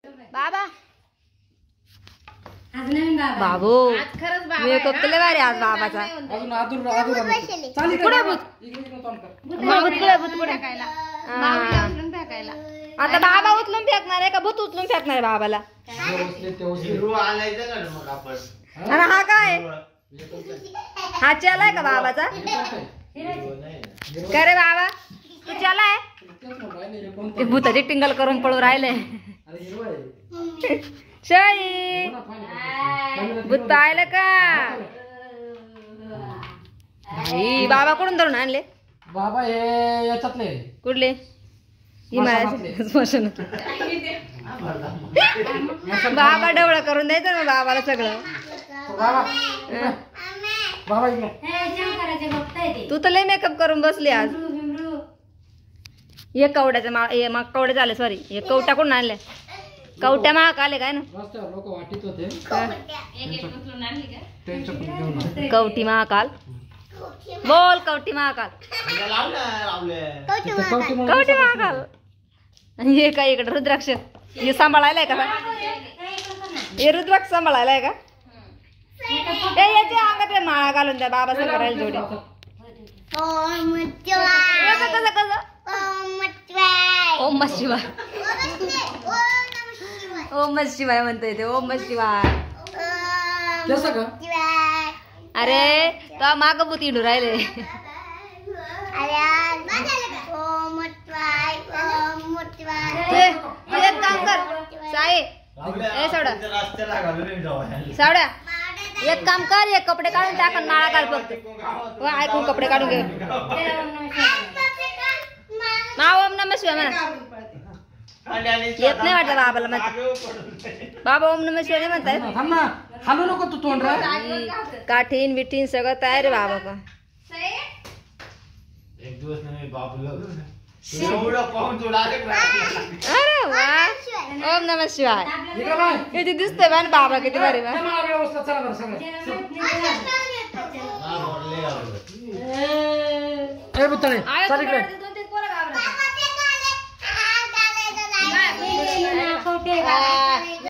बाबा बाबू मेकअप केले भारी आज बाबाचा. आता बाबा उचलून फेकणार आहे का भूत उचलून फेकणार आहे बाबाला? आणि हा काय हा चलाय का बाबाचा? का रे बाबा तू चलाय? ते भूताची टिंगल करून पळू राहिले. शाई भूत पाहिलं का? भाई बाबा कुठून धरून आणले? बाबा हे याच्यातले कुठले? स्मशान. बाबा डवळा करून द्यायचं ना बाबाला सगळं. तू तर लय मेकअप करून बसली आज. हे कवड्याचं कवडे झाले सॉरी हे कवट्या कोण आणल्या? कवट्या महाग आले काय ना? कवटी महाकाल बोल. कवटी महाकाल कवटी महाकाल. हे काय इकडे रुद्राक्ष हे सांभाळायला का? हे रुद्राक्ष सांभाळायला आहे का? याच्या अंगात माळा घालून द्या बाबा सगळं राहील जोडी. ओम नमः शिवाय. ओम नमः शिवाय म्हणतोय ते. ओम नमः शिवाय. अरे तो माग भूत इडू राहिले. एक काम कर साई सावड्या सावड्या एक काम कर एक कपडे काढून टाक आणि माळा काढ फक्त. ऐकून कपडे काढून घे. मा ओम नमः शिवाय म्हणा. येत नाही वाटलं बाबाला म्हणतात. बाबा ओम नमः शिवाय म्हणताय. हालू नको तू तोंड. काठीन बिठीन सगळं तयार आहे बाबा का? एक दिवस नाही अरे वा ओम नमः शिवाय. किती दिसतंय बा बाबा किती भारी बा.